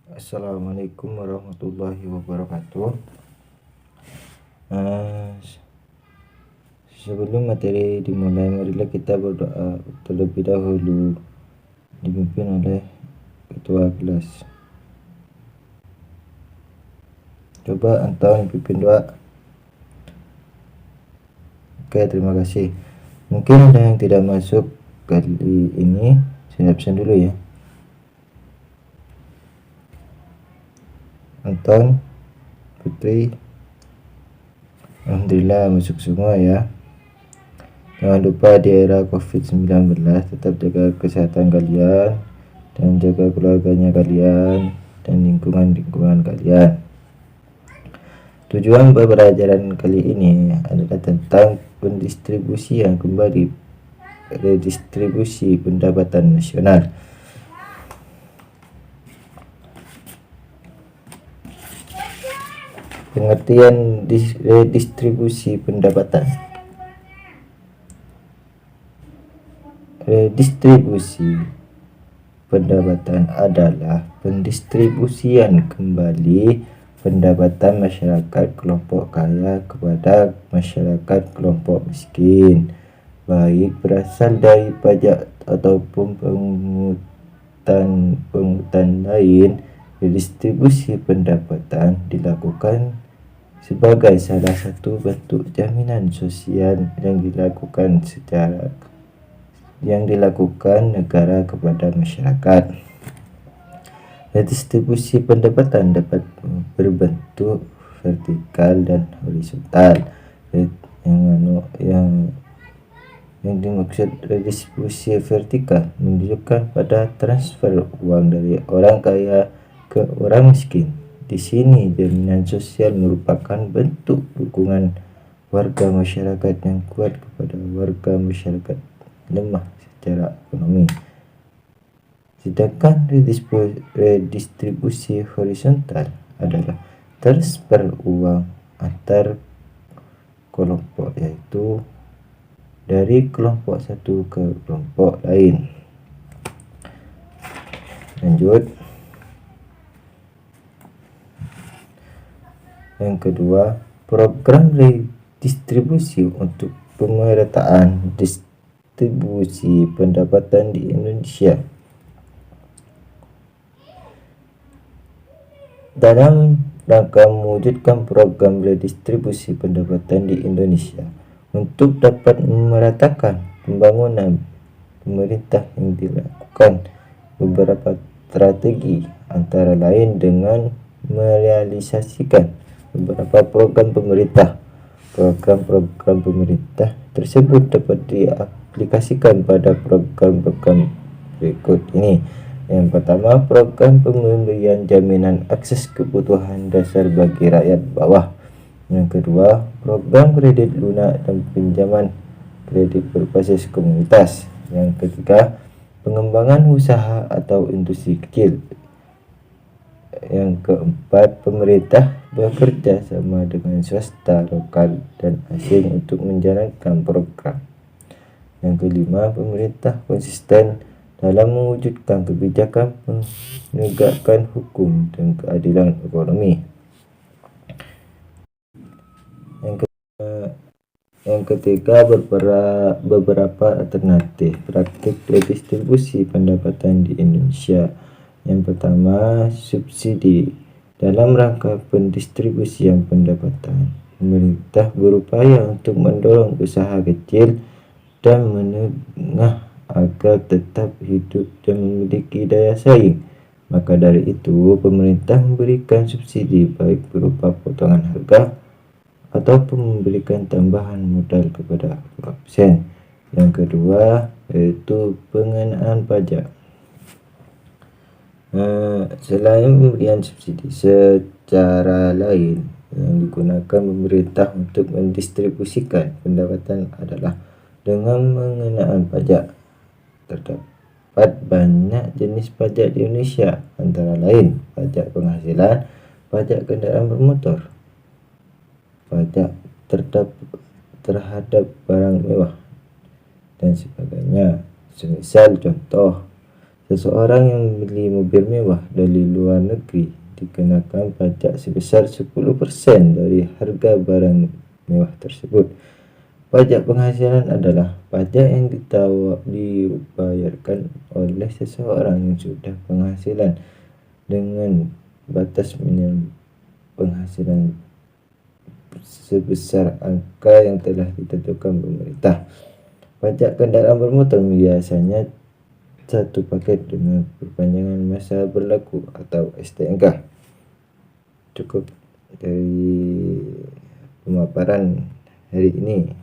Assalamualaikum warahmatullahi wabarakatuh. Nah, sebelum materi dimulai, marilah kita berdoa terlebih dahulu, dipimpin oleh ketua kelas. Coba Anton pimpin doa. Oke, terima kasih. Mungkin ada yang tidak masuk kali ini, saya absen dulu ya. Anton, Putri, alhamdulillah masuk semua ya. Jangan lupa di era COVID-19 tetap jaga kesehatan kalian dan jaga keluarganya kalian dan lingkungan kalian. Tujuan pembelajaran kali ini adalah tentang pendistribusian kembali redistribusi pendapatan nasional. Pengertian redistribusi pendapatan. Redistribusi pendapatan adalah pendistribusian kembali pendapatan masyarakat kelompok kaya kepada masyarakat kelompok miskin, baik berasal dari pajak ataupun pungutan lain. Redistribusi pendapatan dilakukan sebagai salah satu bentuk jaminan sosial yang dilakukan negara kepada masyarakat. Redistribusi pendapatan dapat berbentuk vertikal dan horizontal. Yang dimaksud redistribusi vertikal menunjukkan pada transfer uang dari orang kaya ke orang miskin. Di sini jaminan sosial merupakan bentuk dukungan warga masyarakat yang kuat kepada warga masyarakat lemah secara ekonomi. Sedangkan redistribusi horizontal adalah transfer uang antar kelompok, yaitu dari kelompok satu ke kelompok lain. Lanjut. Yang kedua, program redistribusi untuk pemerataan distribusi pendapatan di Indonesia. Dalam rangka mewujudkan program redistribusi pendapatan di Indonesia untuk dapat memeratakan pembangunan, pemerintah yang dilakukan beberapa strategi, antara lain dengan merealisasikan beberapa program pemerintah. Program-program pemerintah tersebut dapat diaplikasikan pada program-program berikut ini. Yang pertama, program pemberian jaminan akses kebutuhan dasar bagi rakyat bawah. Yang kedua, program kredit lunak dan pinjaman kredit berbasis komunitas. Yang ketiga, pengembangan usaha atau industri kecil. Yang keempat, pemerintah bekerja sama dengan swasta lokal dan asing untuk menjalankan program. Yang kelima, pemerintah konsisten dalam mewujudkan kebijakan menegakkan hukum dan keadilan ekonomi. Yang ketiga, beberapa alternatif praktik redistribusi pendapatan di Indonesia. Yang pertama, subsidi. Dalam rangka pendistribusian pendapatan, pemerintah berupaya untuk mendorong usaha kecil dan menengah agar tetap hidup dan memiliki daya saing. Maka dari itu, pemerintah memberikan subsidi baik berupa potongan harga ataupun memberikan tambahan modal kepada produsen. Yang kedua, yaitu pengenaan pajak. Selain pemberian subsidi, secara lain yang digunakan pemerintah untuk mendistribusikan pendapatan adalah dengan pengenaan pajak. Terdapat banyak jenis pajak di Indonesia, antara lain pajak penghasilan, pajak kendaraan bermotor, pajak terhadap barang mewah, dan sebagainya. Semisal contoh, Seseorang yang membeli mobil mewah dari luar negeri dikenakan pajak sebesar 10% dari harga barang mewah tersebut. Pajak penghasilan adalah pajak yang dibayarkan oleh seseorang yang sudah penghasilan dengan batas minimum penghasilan sebesar angka yang telah ditentukan pemerintah. Pajak kendaraan bermotor biasanya satu paket dengan perpanjangan masa berlaku atau STNK. Cukup dari pemaparan hari ini.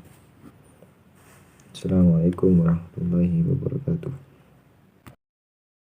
Assalamualaikum warahmatullahi wabarakatuh.